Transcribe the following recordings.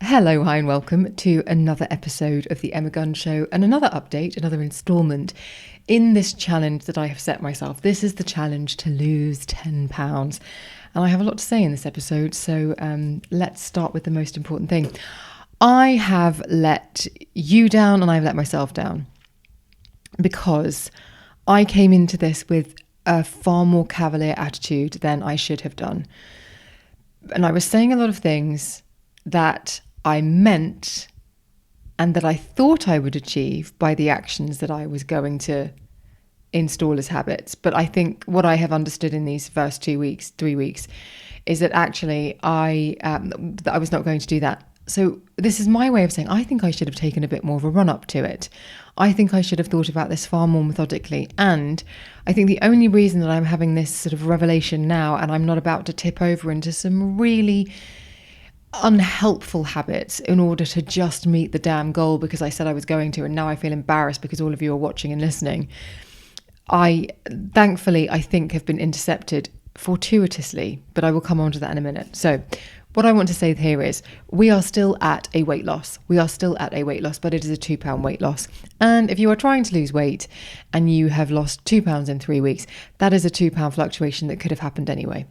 Hello, hi, and welcome to another episode of The Emma Gunn Show and another update, another instalment in this challenge that I have set myself. This is the challenge to lose 10 pounds. And I have a lot to say in this episode, so let's start with the most important thing. I have let you down and I've let myself down because I came into this with a far more cavalier attitude than I should have done. And I was saying a lot of things that I meant and that I thought I would achieve by the actions that I was going to install as habits. But I think what I have understood in these first 3 weeks, is that actually I was not going to do that. So this is my way of saying I think I should have taken a bit more of a run up to it. I think I should have thought about this far more methodically. And I think the only reason that I'm having this sort of revelation now and I'm not about to tip over into some really unhelpful habits in order to just meet the damn goal because I said I was going to, and now I feel embarrassed because all of you are watching and listening. I thankfully, I think, have been intercepted fortuitously, but I will come on to that in a minute. So what I want to say here is we are still at a weight loss. We are still at a weight loss, but it is a £2 weight loss. And if you are trying to lose weight and you have lost £2 in 3 weeks, that is a £2 fluctuation that could have happened anyway.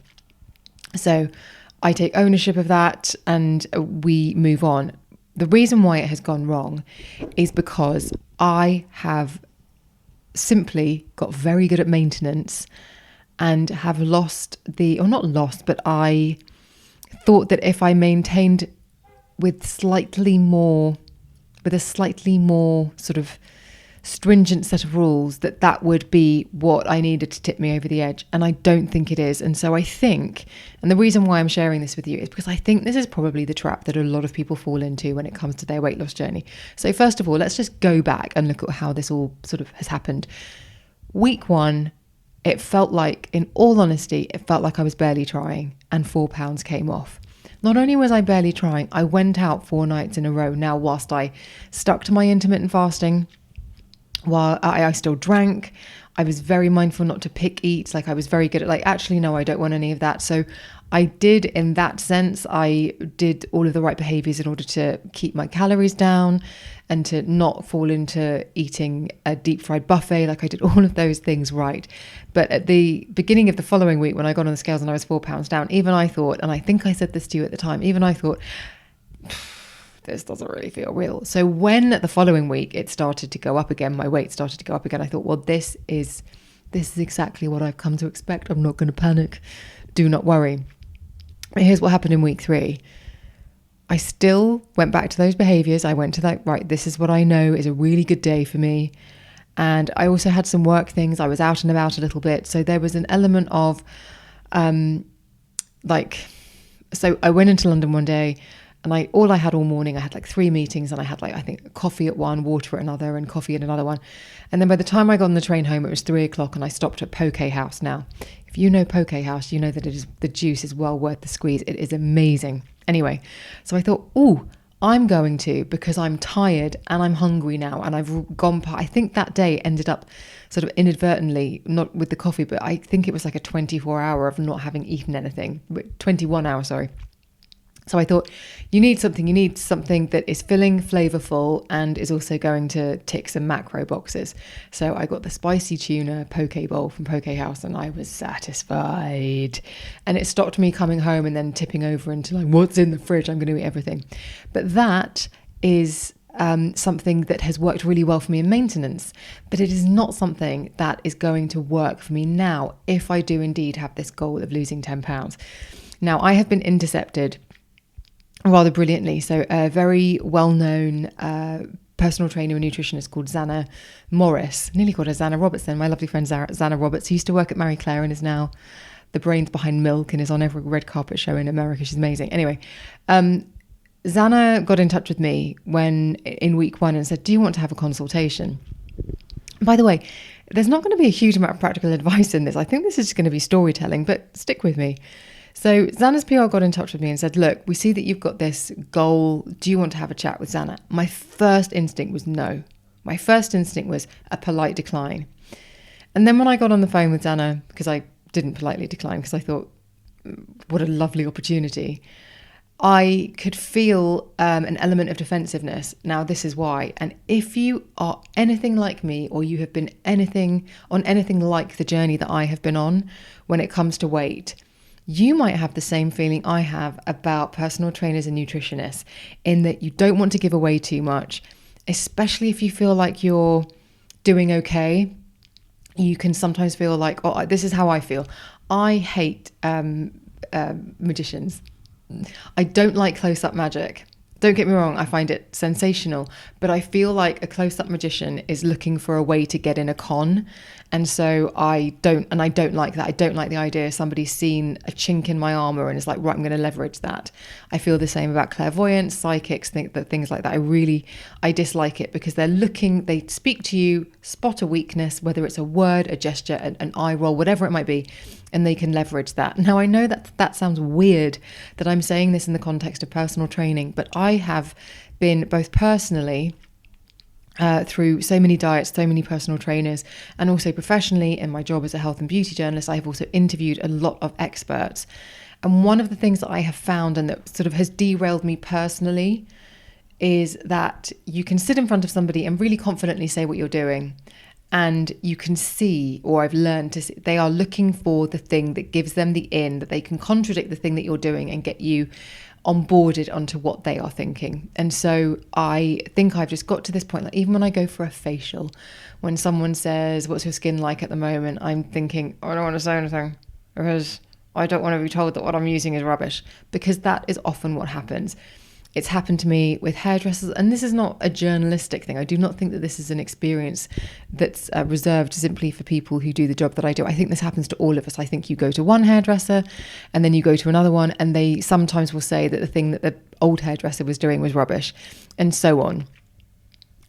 So I take ownership of that and we move on. The reason why it has gone wrong is because I have simply got very good at maintenance and have I thought that if I maintained with a slightly more sort of stringent set of rules, that would be what I needed to tip me over the edge. And I don't think it is. And so I think, and the reason why I'm sharing this with you is because I think this is probably the trap that a lot of people fall into when it comes to their weight loss journey. So first of all, let's just go back and look at how this all sort of has happened. Week 1, it felt like, in all honesty, it felt like I was barely trying and £4 came off. Not only was I barely trying, I went out 4 nights in a row. Now, whilst I stuck to my intermittent fasting, while I still drank, I was very mindful not to pick eat. Like I was very good at actually, no, I don't want any of that. So I did, in that sense, I did all of the right behaviors in order to keep my calories down and to not fall into eating a deep fried buffet. Like I did all of those things right. But at the beginning of the following week, when I got on the scales and I was £4 down, even I thought, and I think I said this to you at the time, even I thought, this doesn't really feel real. So when the following week it started to go up again, my weight started to go up again, I thought, well, this is exactly what I've come to expect. I'm not going to panic. Do not worry. Here's what happened in week 3. I still went back to those behaviors. I went to that, right, this is what I know is a really good day for me. And I also had some work things. I was out and about a little bit. So there was an element of so I went into London one day, and I had all morning, I had 3 meetings, and I had I think coffee at one, water at another, and coffee at another one. And then by the time I got on the train home, it was 3 o'clock, and I stopped at Poke House. Now, if you know Poke House, you know that the juice is well worth the squeeze. It is amazing. Anyway, so I thought, I'm going to, because I'm tired and I'm hungry now, and I've gone I think that day ended up sort of inadvertently, not with the coffee, but I think it was like a 24-hour of not having eaten anything, 21 hours, sorry. So I thought, you need something that is filling, flavorful, and is also going to tick some macro boxes. So I got the spicy tuna poke bowl from Poke House, and I was satisfied. And it stopped me coming home and then tipping over into what's in the fridge? I'm going to eat everything. But that is something that has worked really well for me in maintenance. But it is not something that is going to work for me now if I do indeed have this goal of losing 10 pounds. Now, I have been intercepted rather brilliantly. So a very well-known personal trainer and nutritionist called Zana Morris, nearly called her Zana Roberts then, my lovely friend Zana Roberts, who used to work at Marie Claire and is now the brains behind Milk and is on every red carpet show in America. She's amazing. Anyway, Zana got in touch with me in week 1 and said, do you want to have a consultation? By the way, there's not going to be a huge amount of practical advice in this. I think this is just going to be storytelling, but stick with me. So Xana's PR got in touch with me and said, look, we see that you've got this goal. Do you want to have a chat with Zana? My first instinct was no. My first instinct was a polite decline. And then when I got on the phone with Zana, because I didn't politely decline because I thought, what a lovely opportunity, I could feel an element of defensiveness. Now, this is why. And if you are anything like me, or you have been anything like the journey that I have been on when it comes to weight, you might have the same feeling I have about personal trainers and nutritionists, in that you don't want to give away too much, especially if you feel like you're doing okay. You can sometimes feel like, oh, this is how I feel. I hate magicians. I don't like close-up magic. Don't get me wrong, I find it sensational, but I feel like a close-up magician is looking for a way to get in a con. And so I don't like that. I don't like the idea of somebody seen a chink in my armor and is like, right, I'm going to leverage that. I feel the same about clairvoyants, psychics, things like that. I dislike it, because they speak to you, spot a weakness, whether it's a word, a gesture, an eye roll, whatever it might be, and they can leverage that. Now, I know that sounds weird that I'm saying this in the context of personal training, but I have been both personally through so many diets, so many personal trainers, and also professionally in my job as a health and beauty journalist, I have also interviewed a lot of experts. And one of the things that I have found, and that sort of has derailed me personally, is that you can sit in front of somebody and really confidently say what you're doing, and you can see, or I've learned to see, they are looking for the thing that gives them the in, that they can contradict the thing that you're doing and get you onboarded onto what they are thinking. And so I think I've just got to this point, like even when I go for a facial, when someone says, what's your skin like at the moment? I'm thinking, I don't want to say anything, because I don't want to be told that what I'm using is rubbish, because that is often what happens. It's happened to me with hairdressers, and this is not a journalistic thing. I do not think that this is an experience that's reserved simply for people who do the job that I do. I think this happens to all of us. I think you go to one hairdresser and then you go to another one, and they sometimes will say that the thing that the old hairdresser was doing was rubbish, and so on.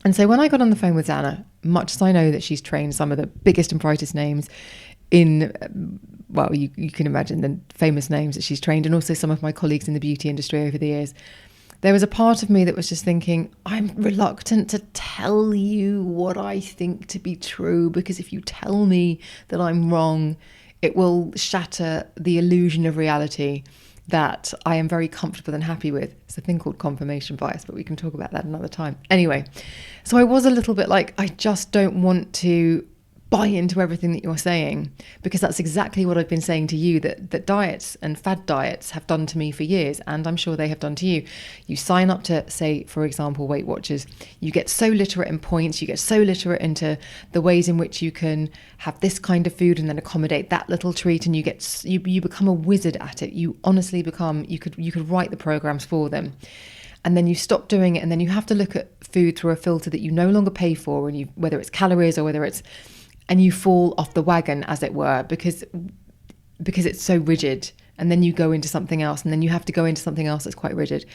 And so when I got on the phone with Zana, much as I know that she's trained some of the biggest and brightest names in, well, you can imagine the famous names that she's trained, and also some of my colleagues in the beauty industry over the years, there was a part of me that was just thinking, I'm reluctant to tell you what I think to be true, because if you tell me that I'm wrong, it will shatter the illusion of reality that I am very comfortable and happy with. It's a thing called confirmation bias, but we can talk about that another time. Anyway, so I was a little bit like, I just don't want to buy into everything that you're saying, because that's exactly what I've been saying to you, that diets and fad diets have done to me for years, and I'm sure they have done to you. You sign up to, say, for example, Weight Watchers, you get so literate in points, you get so literate into the ways in which you can have this kind of food and then accommodate that little treat, and you become a wizard at it. You honestly become, you could write the programs for them. And then you stop doing it, and then you have to look at food through a filter that you no longer pay for, and whether it's calories or whether it's, and you fall off the wagon, as it were, because it's so rigid. And then you go into something else, and then you have to go into something else that's quite rigid.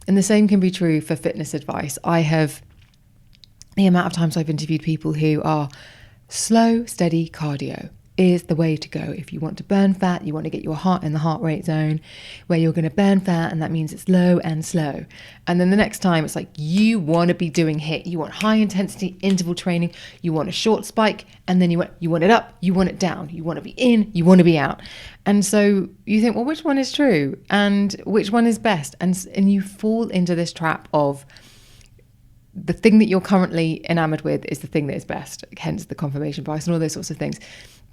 And the same can be true for fitness advice. The amount of times I've interviewed people who are slow, steady cardio is the way to go. If you want to burn fat, you want to get your heart in the heart rate zone where you're going to burn fat, and that means it's low and slow. And then the next time it's like, you want to be doing HIIT, you want high intensity interval training, you want a short spike, and then you want it up, you want it down, you want to be in, you want to be out. And so you think, well, which one is true and which one is best? And you fall into this trap of the thing that you're currently enamored with is the thing that is best, hence the confirmation bias and all those sorts of things.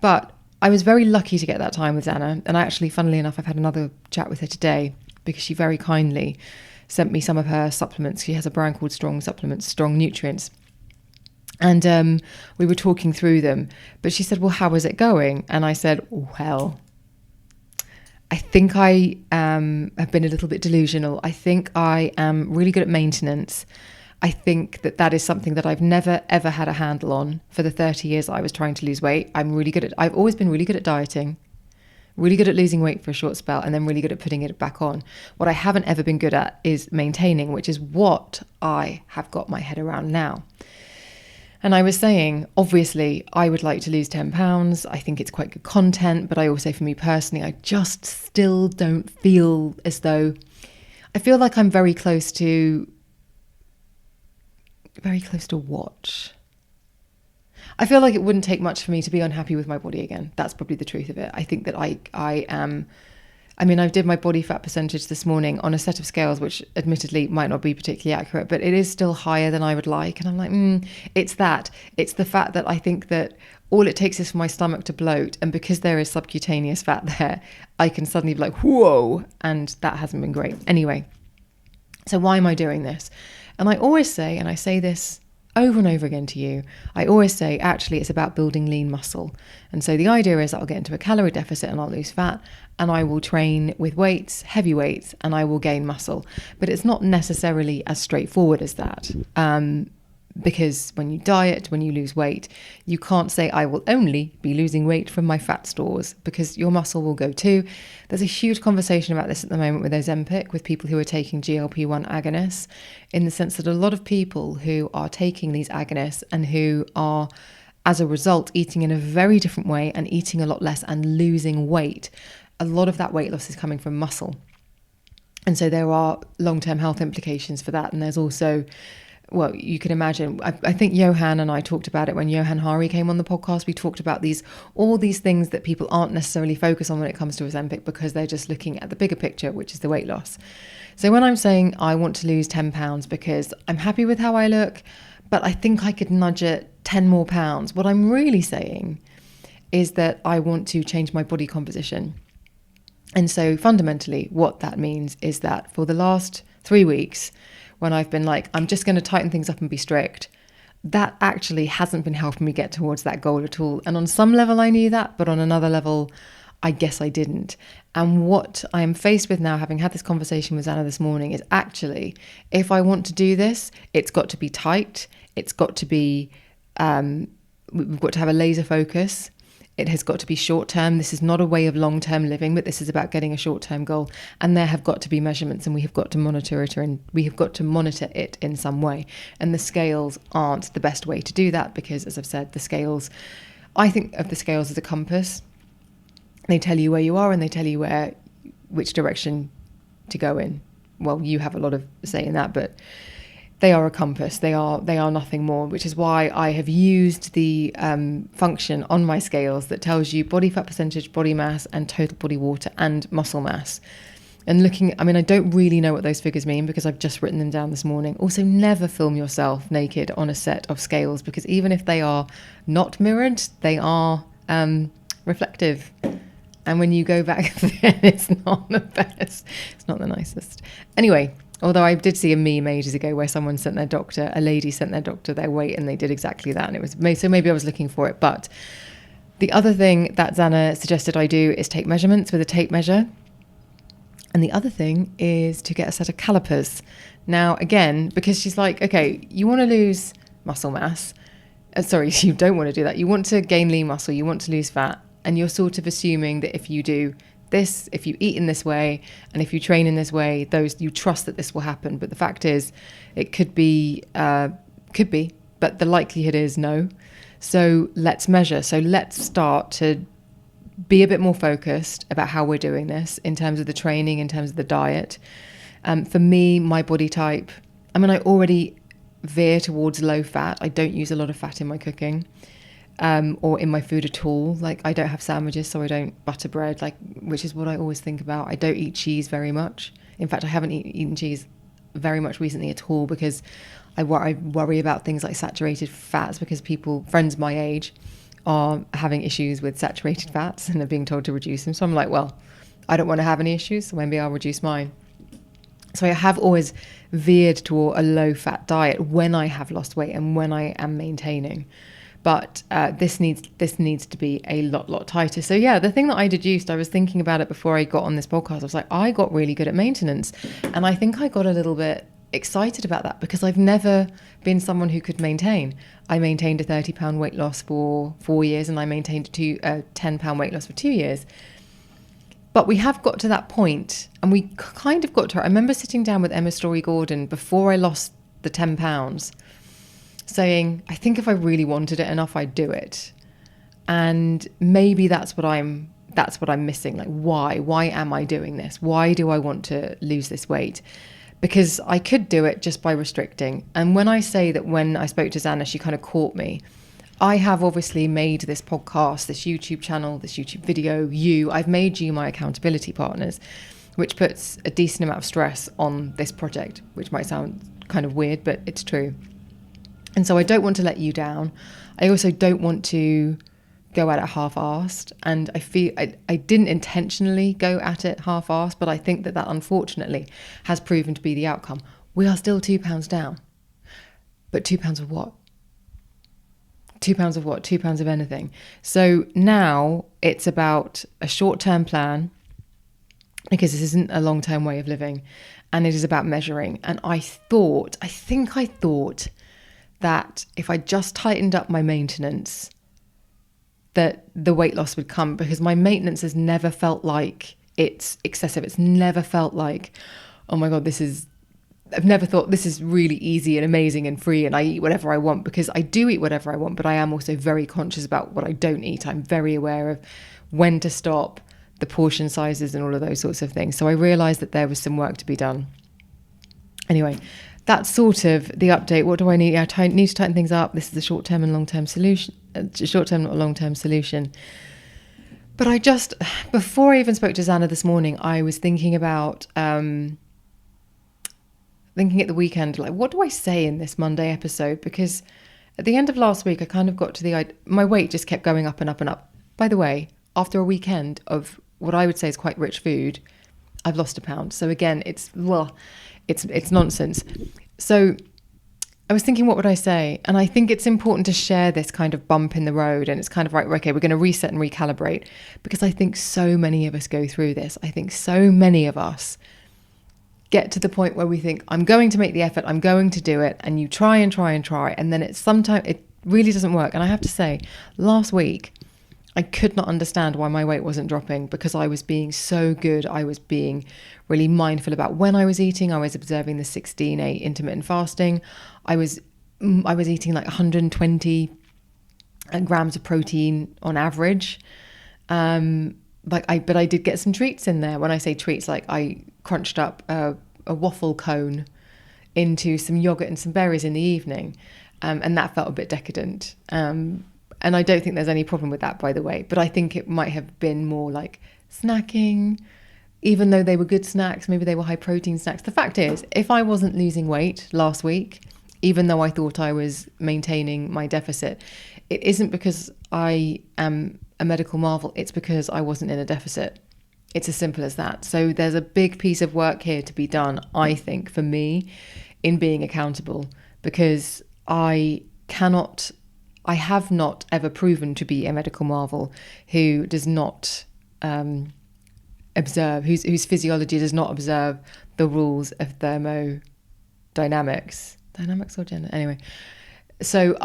But I was very lucky to get that time with Zana. And I actually, funnily enough, I've had another chat with her today, because she very kindly sent me some of her supplements. She has a brand called Strong Supplements, Strong Nutrients. And we were talking through them. But she said, well, how is it going? And I said, well, I think I have been a little bit delusional. I think I am really good at maintenance. I think that is something that I've never, ever had a handle on for the 30 years I was trying to lose weight. I've always been really good at dieting, really good at losing weight for a short spell, and then really good at putting it back on. What I haven't ever been good at is maintaining, which is what I have got my head around now. And I was saying, obviously, I would like to lose 10 pounds. I think it's quite good content, but I also, for me personally, I just still don't feel as though, I feel like I'm very close to what? I feel like it wouldn't take much for me to be unhappy with my body again. That's probably the truth of it. I think that I I mean, I did my body fat percentage this morning on a set of scales, which admittedly might not be particularly accurate, but it is still higher than I would like. And I'm like, it's that. It's the fact that I think that all it takes is for my stomach to bloat. And because there is subcutaneous fat there, I can suddenly be like, whoa. And that hasn't been great. Anyway, so why am I doing this? And I always say, and I say this over and over again to you, I always say, actually, it's about building lean muscle. And so the idea is that I'll get into a calorie deficit and I'll lose fat, and I will train with weights, heavy weights, and I will gain muscle. But it's not necessarily as straightforward as that. Because when you diet, when you lose weight, you can't say, I will only be losing weight from my fat stores, because your muscle will go too. There's a huge conversation about this at the moment with Ozempic, with people who are taking GLP-1 agonists, in the sense that a lot of people who are taking these agonists and who are, as a result, eating in a very different way and eating a lot less and losing weight, a lot of that weight loss is coming from muscle. And so there are long-term health implications for that. And there's also, well, you can imagine, I think Johan and I talked about it when Johan Hari came on the podcast. We talked about all these things that people aren't necessarily focused on when it comes to Ozempic, because they're just looking at the bigger picture, which is the weight loss. So when I'm saying I want to lose 10 pounds because I'm happy with how I look, but I think I could nudge it 10 more pounds, what I'm really saying is that I want to change my body composition. And so fundamentally what that means is that for the last 3 weeks, when I've been like, I'm just going to tighten things up and be strict, that actually hasn't been helping me get towards that goal at all. And on some level I knew that, but on another level, I guess I didn't. And what I am faced with now, having had this conversation with Zana this morning, is actually, if I want to do this, it's got to be tight. It's got to be, we've got to have a laser focus. It has got to be short-term. This is not a way of long-term living, but this is about getting a short-term goal. And there have got to be measurements, and we have got to monitor it, and we have got to monitor it in some way. And the scales aren't the best way to do that, because, as I've said, the scales, I think of the scales as a compass. They tell you where you are, and they tell you which direction to go in. Well, you have a lot of say in that, but they are a compass. They are nothing more, which is why I have used the function on my scales that tells you body fat percentage, body mass, and total body water and muscle mass. And I don't really know what those figures mean, because I've just written them down this morning. Also, never film yourself naked on a set of scales, because even if they are not mirrored, they are reflective. And when you go back then, it's not the best. It's not the nicest. Anyway, although I did see a meme ages ago where a lady sent their doctor their weight, and they did exactly that. And it was, so maybe I was looking for it. But the other thing that Zana suggested I do is take measurements with a tape measure. And the other thing is to get a set of calipers. Now, again, because she's like, okay, you want to lose muscle mass. You don't want to do that. You want to gain lean muscle. You want to lose fat. And you're sort of assuming that if you do this, if you eat in this way, and if you train in this way, you trust that this will happen. But the fact is, it could be, but the likelihood is no. So let's measure. So let's start to be a bit more focused about how we're doing this in terms of the training, in terms of the diet. For me, my body type, I already veer towards low fat. I don't use a lot of fat in my cooking. Or in my food at all. Like, I don't have sandwiches, so I don't butter bread, which is what I always think about. I don't eat cheese very much. In fact, I haven't eaten cheese very much recently at all, because I worry about things like saturated fats, because friends my age are having issues with saturated fats and are being told to reduce them. So I'm like, well, I don't want to have any issues, so maybe I'll reduce mine. So I have always veered toward a low fat diet when I have lost weight and when I am maintaining. But this needs to be a lot tighter. So yeah, the thing that I deduced, I was thinking about it before I got on this podcast. I was like, I got really good at maintenance. And I think I got a little bit excited about that, because I've never been someone who could maintain. I maintained a 30-pound weight loss for 4 years, and I maintained a 10-pound weight loss for 2 years. But we have got to that point, and we kind of got to it. I remember sitting down with Emma Story-Gordon before I lost the 10 pounds, saying, I think if I really wanted it enough, I'd do it. And maybe that's what I'm missing. Like, why am I doing this? Why do I want to lose this weight? Because I could do it just by restricting. And when I say that, when I spoke to Zana, she kind of caught me. I have obviously made this podcast, this YouTube channel, this YouTube video, I've made you my accountability partners, which puts a decent amount of stress on this project, which might sound kind of weird, but it's true. And so I don't want to let you down. I also don't want to go at it half-assed. And I feel I didn't intentionally go at it half-assed, but I think that unfortunately has proven to be the outcome. We are still £2 down. But £2 of what? £2 of what? £2 of anything. So now it's about a short-term plan, because this isn't a long-term way of living, and it is about measuring. And I thought that if I just tightened up my maintenance, that the weight loss would come, because my maintenance has never felt like it's excessive. It's never felt like, oh my God, I've never thought this is really easy and amazing and free and I eat whatever I want, because I do eat whatever I want, but I am also very conscious about what I don't eat. I'm very aware of when to stop, the portion sizes and all of those sorts of things. So I realised that there was some work to be done. Anyway, that's sort of the update. What do I need? I need to tighten things up. This is a short-term and long-term solution. Short-term, not a long-term solution. But before I even spoke to Zana this morning, I was thinking about, thinking at the weekend, like, what do I say in this Monday episode? Because at the end of last week, I kind of got to my weight just kept going up and up and up. By the way, after a weekend of what I would say is quite rich food, I've lost a pound. So again, it's nonsense. So I was thinking, what would I say? And I think it's important to share this kind of bump in the road. And it's kind of right, okay, we're going to reset and recalibrate, because I think so many of us go through this. I think so many of us get to the point where we think, I'm going to make the effort, I'm going to do it. And you try and try and try. And then sometimes it really doesn't work. And I have to say, last week, I could not understand why my weight wasn't dropping, because I was being so good. I was being really mindful about when I was eating. I was observing the 16-8 intermittent fasting. I was eating like 120 grams of protein on average. But I did get some treats in there. When I say treats, like I crunched up a waffle cone into some yogurt and some berries in the evening. And that felt a bit decadent. And I don't think there's any problem with that, by the way. But I think it might have been more like snacking, even though they were good snacks. Maybe they were high protein snacks. The fact is, if I wasn't losing weight last week, even though I thought I was maintaining my deficit, it isn't because I am a medical marvel. It's because I wasn't in a deficit. It's as simple as that. So there's a big piece of work here to be done, I think, for me, in being accountable, because I have not ever proven to be a medical marvel who does not observe, whose physiology does not observe the rules of thermodynamics. Dynamics or gender? Anyway, so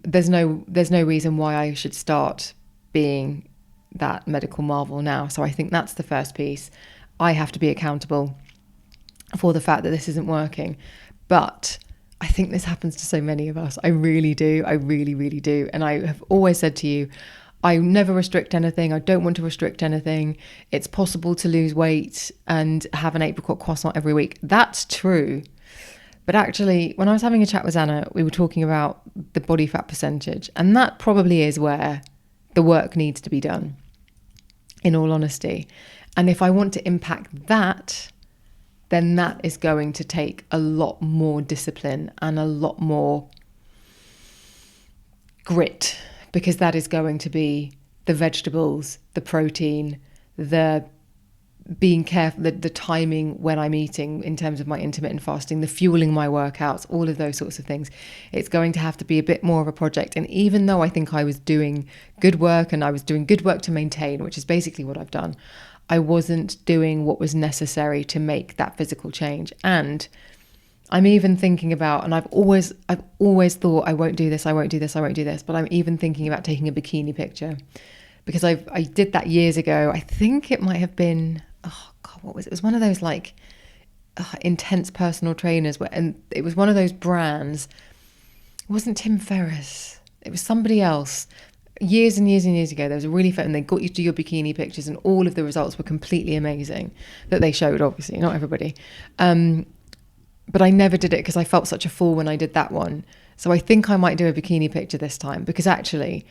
there's no reason why I should start being that medical marvel now. So I think that's the first piece. I have to be accountable for the fact that this isn't working. But I think this happens to so many of us. I really do. I really, really do. And I have always said to you, I never restrict anything. I don't want to restrict anything. It's possible to lose weight and have an apricot croissant every week. That's true. But actually, when I was having a chat with Zana, we were talking about the body fat percentage. And that probably is where the work needs to be done, in all honesty. And if I want to impact that, then that is going to take a lot more discipline and a lot more grit, because that is going to be the vegetables, the protein, the being careful, the timing when I'm eating in terms of my intermittent fasting, the fueling my workouts, all of those sorts of things. It's going to have to be a bit more of a project. And even though I think I was doing good work, and I was doing good work to maintain, which is basically what I've done, I wasn't doing what was necessary to make that physical change. And I'm even thinking about, and I've always thought, I won't do this, but I'm even thinking about taking a bikini picture, because I did that years ago. I think it might have been, what was it? It was one of those like intense personal trainers, and it was one of those brands. It wasn't Tim Ferriss. It was somebody else. Years and years and years ago, there was a really fun, and they got you to do your bikini pictures, and all of the results were completely amazing that they showed, obviously, not everybody. But I never did it because I felt such a fool when I did that one. So I think I might do a bikini picture this time, because actually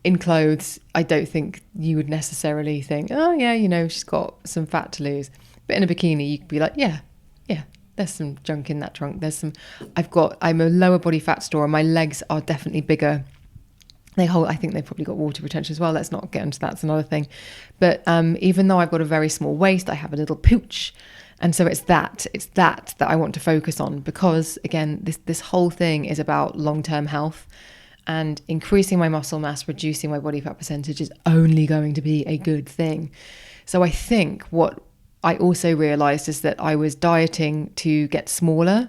in clothes, I don't think you would necessarily think, oh yeah, you know, she's got some fat to lose. But in a bikini, you could be like, yeah, there's some junk in that trunk. I'm a lower body fat store, and my legs are definitely bigger. I think they've probably got water retention as well. Let's not get into that. It's another thing. But even though I've got a very small waist, I have a little pooch. And so it's that I want to focus on, because again, this whole thing is about long-term health, and increasing my muscle mass, reducing my body fat percentage is only going to be a good thing. So I think what I also realized is that I was dieting to get smaller,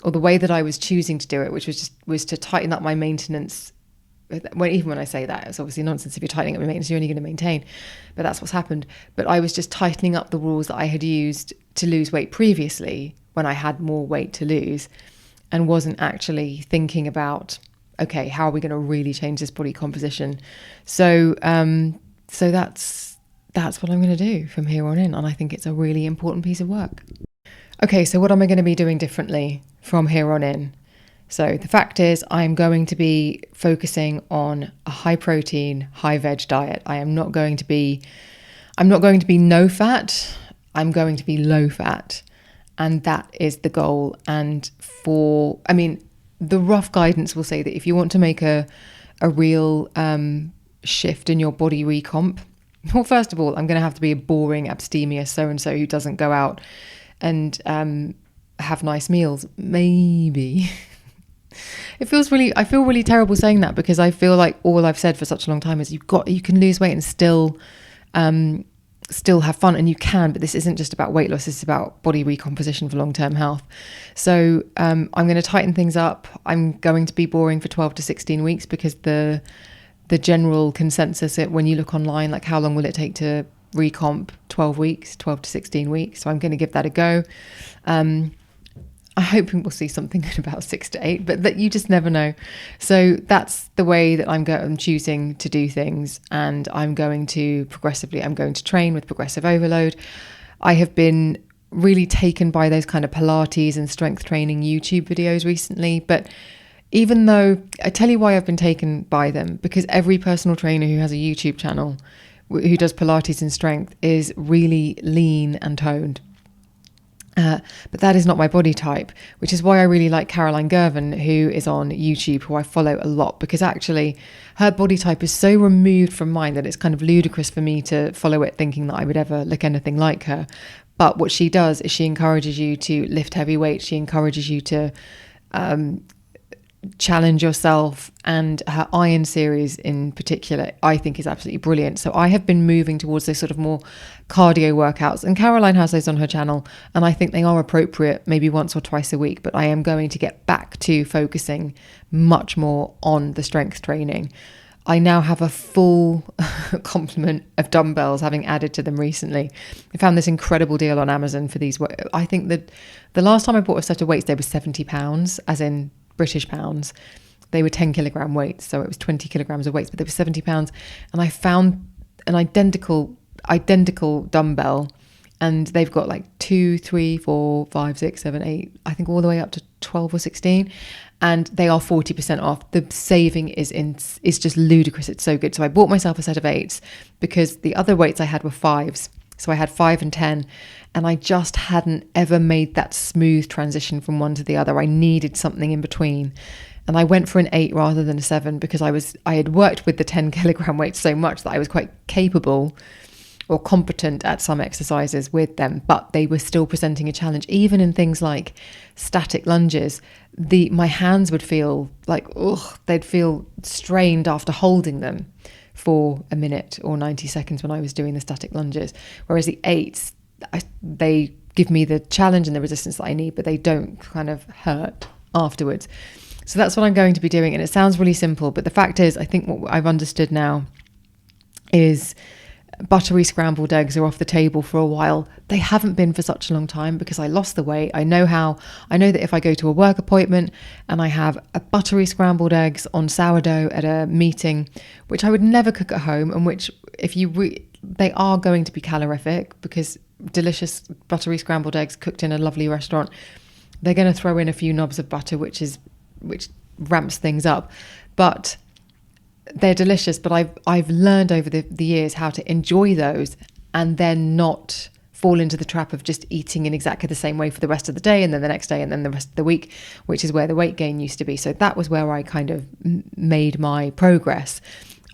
or the way that I was choosing to do it, which was to tighten up my maintenance. Well, even when I say that, it's obviously nonsense. If you're tightening up your maintenance, you're only going to maintain. But that's what's happened. But I was just tightening up the rules that I had used to lose weight previously, when I had more weight to lose, and wasn't actually thinking about, okay, how are we going to really change this body composition? So that's what I'm going to do from here on in. And I think it's a really important piece of work. Okay, so what am I going to be doing differently from here on in? So the fact is, I'm going to be focusing on a high protein, high veg diet. I'm not going to be no fat. I'm going to be low fat. And that is the goal. And the rough guidance will say that if you want to make a real shift in your body recomp, well, first of all, I'm going to have to be a boring, abstemious so-and-so who doesn't go out and have nice meals. Maybe. I feel really terrible saying that, because I feel like all I've said for such a long time is you can lose weight and still have fun, and you can, but this isn't just about weight loss, it's about body recomposition for long-term health. So I'm going to tighten things up. I'm going to be boring for 12 to 16 weeks, because the general consensus, when you look online, like how long will it take to recomp? 12 to 16 weeks. So I'm going to give that a go. I hope we'll see something in about 6 to 8, but that you just never know. So that's the way that I'm choosing to do things, and I'm going to train with progressive overload. I have been really taken by those kind of Pilates and strength training YouTube videos recently, but even though, I tell you why I've been taken by them, because every personal trainer who has a YouTube channel who does Pilates and strength is really lean and toned. But that is not my body type, which is why I really like Caroline Gervin, who is on YouTube, who I follow a lot, because actually her body type is so removed from mine that it's kind of ludicrous for me to follow it thinking that I would ever look anything like her. But what she does is she encourages you to lift heavy weights. She encourages you to challenge yourself, and her iron series in particular I think is absolutely brilliant. So I have been moving towards those sort of more cardio workouts, and Caroline has those on her channel, and I think they are appropriate maybe once or twice a week, but I am going to get back to focusing much more on the strength training. I now have a full complement of dumbbells, having added to them recently. I found this incredible deal on Amazon for these. I think that the last time I bought a set of weights, they were £70, as in British pounds. They were 10 kilogram weights, so it was 20 kilograms of weights, but they were £70. And I found an identical dumbbell, and they've got like 2, 3, 4, 5, 6, 7, 8, I think all the way up to 12 or 16, and they are 40% off. The saving is just ludicrous. It's so good. So I bought myself a set of 8s, because the other weights I had were 5s. So I had 5 and 10, and I just hadn't ever made that smooth transition from one to the other. I needed something in between. And I went for an 8 rather than a 7, because I had worked with the 10 kilogram weights so much that I was quite capable or competent at some exercises with them, but they were still presenting a challenge. Even in things like static lunges, my hands would feel like, they'd feel strained after holding them for a minute or 90 seconds when I was doing the static lunges. Whereas the 8s, they give me the challenge and the resistance that I need, but they don't kind of hurt afterwards. So that's what I'm going to be doing. And it sounds really simple, but the fact is, I think what I've understood now is buttery scrambled eggs are off the table for a while. They haven't been for such a long time, because I lost the weight. I know that if I go to a work appointment and I have a buttery scrambled eggs on sourdough at a meeting, which I would never cook at home, and which they are going to be calorific, because delicious buttery scrambled eggs cooked in a lovely restaurant They're going to throw in a few knobs of butter, which ramps things up, but they're delicious. But I've learned over the years how to enjoy those and then not fall into the trap of just eating in exactly the same way for the rest of the day and then the next day and then the rest of the week, which is where the weight gain used to be. So that was where I kind of made my progress.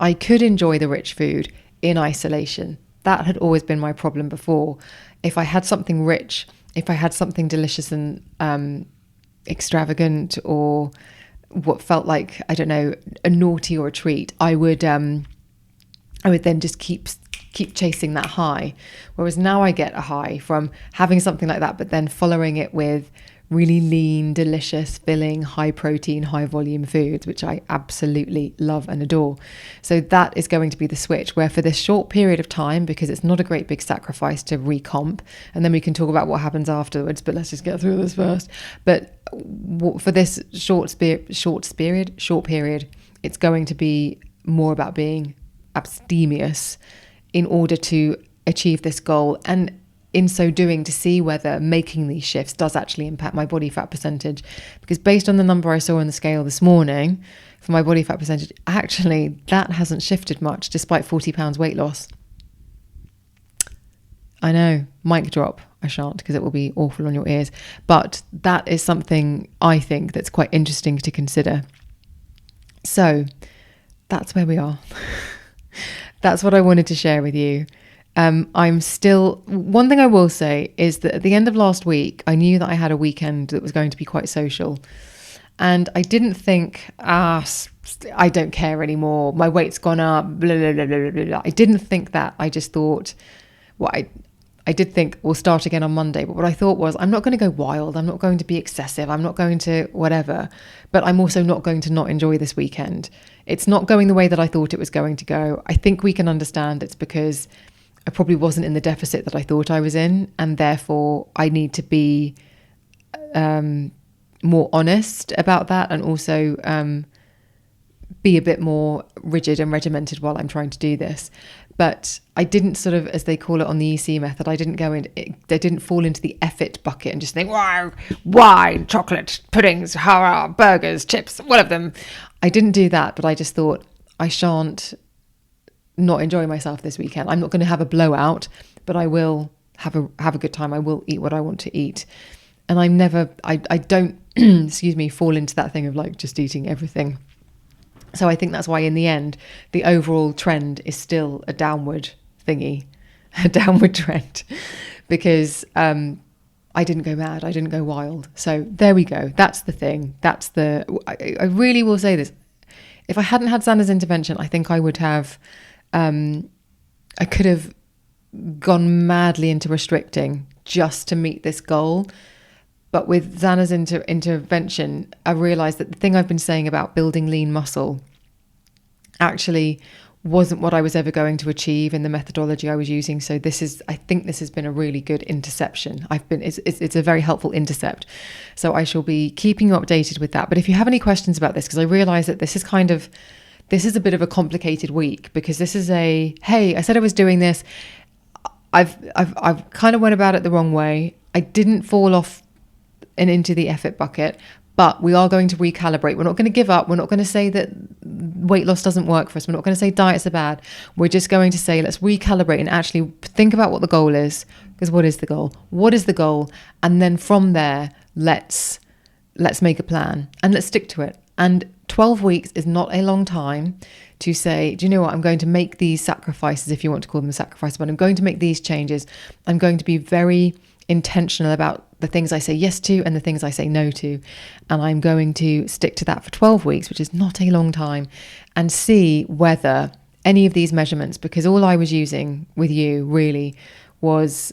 I could enjoy the rich food in isolation. That had always been my problem before. If I had something rich, if I had something delicious and extravagant, or what felt like, I don't know, a naughty or a treat, I would then just keep chasing that high. Whereas now I get a high from having something like that, but then following it with really lean, delicious, filling, high protein, high volume foods, which I absolutely love and adore. So that is going to be the switch, where for this short period of time, because it's not a great big sacrifice to recomp, and then we can talk about what happens afterwards, but let's just get through this first. But for this short period, it's going to be more about being abstemious in order to achieve this goal, and in so doing to see whether making these shifts does actually impact my body fat percentage. Because based on the number I saw on the scale this morning for my body fat percentage, actually that hasn't shifted much despite 40 pounds weight loss. I know, mic drop. I shan't, because it will be awful on your ears, but that is something I think that's quite interesting to consider. So that's where we are. That's what I wanted to share with you. I'm still, one thing I will say is that at the end of last week, I knew that I had a weekend that was going to be quite social. And I didn't think, I don't care anymore. My weight's gone up, blah, blah, blah, blah, blah, blah. I didn't think that. I just thought, I did think we'll start again on Monday. But what I thought was, I'm not going to go wild. I'm not going to be excessive. I'm not going to whatever. But I'm also not going to not enjoy this weekend. It's not going the way that I thought it was going to go. I think we can understand it's because I probably wasn't in the deficit that I thought I was in, and therefore I need to be more honest about that, and also be a bit more rigid and regimented while I'm trying to do this. But I didn't sort of, as they call it on the EC method, I didn't they didn't fall into the effort bucket and just think, wow, wine, chocolate, puddings, burgers, chips, all of them. I didn't do that, but I just thought, I shan't not enjoy myself this weekend. I'm not going to have a blowout, but I will have a good time. I will eat what I want to eat. And I don't, excuse me, fall into that thing of like just eating everything. So I think that's why in the end, the overall trend is still a downward thingy, a downward trend, because I didn't go mad. I didn't go wild. So there we go. That's the thing. I really will say this. If I hadn't had Zana's intervention, I think I would have, I could have gone madly into restricting just to meet this goal. But with Zana's intervention, I realized that the thing I've been saying about building lean muscle actually wasn't what I was ever going to achieve in the methodology I was using. So I think this has been a really good interception. It's a very helpful intercept. So I shall be keeping you updated with that. But if you have any questions about this, because I realize that this is a bit of a complicated week, because this is hey, I said I was doing this. I've kind of went about it the wrong way. I didn't fall off and into the effort bucket, but we are going to recalibrate. We're not going to give up. We're not going to say that weight loss doesn't work for us. We're not going to say diets are bad. We're just going to say, let's recalibrate and actually think about what the goal is. Because what is the goal? What is the goal? And then from there, let's make a plan and let's stick to it. And 12 weeks is not a long time to say, do you know what? I'm going to make these sacrifices, if you want to call them sacrifices, but I'm going to make these changes. I'm going to be very intentional about the things I say yes to and the things I say no to. And I'm going to stick to that for 12 weeks, which is not a long time, and see whether any of these measurements, because all I was using with you really was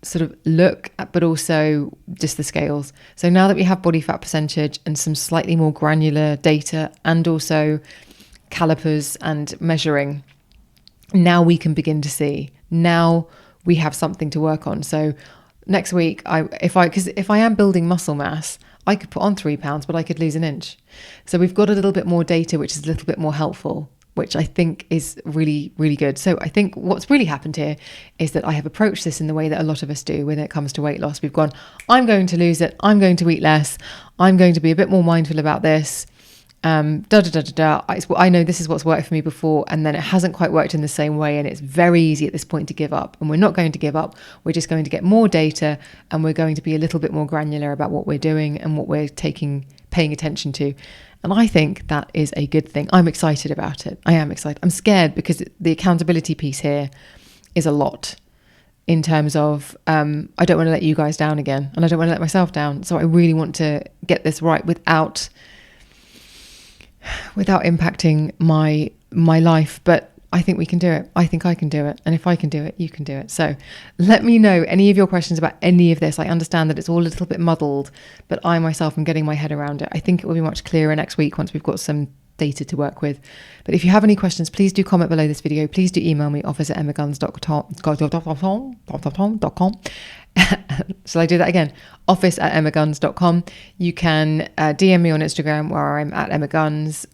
sort of look at, but also just the scales. So now that we have body fat percentage and some slightly more granular data, and also calipers and measuring, now we can begin to see. Now we have something to work on. So next week, if I am building muscle mass, I could put on 3 pounds, but I could lose an inch. So we've got a little bit more data, which is a little bit more helpful. which I think is really, really good. So I think what's really happened here is that I have approached this in the way that a lot of us do when it comes to weight loss. We've gone, I'm going to lose it. I'm going to eat less. I'm going to be a bit more mindful about this. I know this is what's worked for me before, and then it hasn't quite worked in the same way, and it's very easy at this point to give up. And we're not going to give up. We're just going to get more data, and we're going to be a little bit more granular about what we're doing and what we're paying attention to. And I think that is a good thing. I'm excited about it. I am excited. I'm scared because the accountability piece here is a lot, in terms of I don't want to let you guys down again, and I don't want to let myself down. So I really want to get this right without impacting my life. But I think we can do it. I think I can do it. And if I can do it, you can do it. So let me know any of your questions about any of this. I understand that it's all a little bit muddled, but I myself am getting my head around it. I think it will be much clearer next week once we've got some data to work with. But if you have any questions, please do comment below this video. Please do email me, office@emmaguns.com. Shall I do that again? office@emmaguns.com. You can DM me on Instagram, where I'm at emmaguns.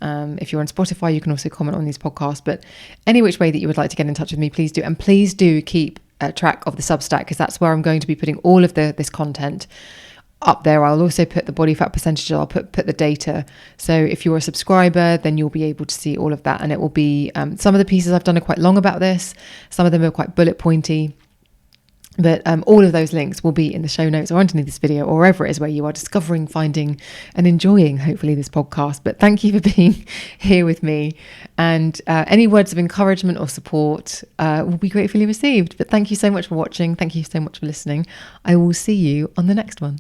If you're on Spotify, you can also comment on these podcasts. But any which way that you would like to get in touch with me, please do. And please do keep track of the Substack, because that's where I'm going to be putting all of this content up there. I'll also put the body fat percentage. I'll put the data. So if you're a subscriber, then you'll be able to see all of that. And it will be some of the pieces I've done are quite long about this. Some of them are quite bullet pointy. But all of those links will be in the show notes or underneath this video, or wherever it is where you are discovering, finding and enjoying, hopefully, this podcast. But thank you for being here with me. And any words of encouragement or support will be gratefully received. But thank you so much for watching. Thank you so much for listening. I will see you on the next one.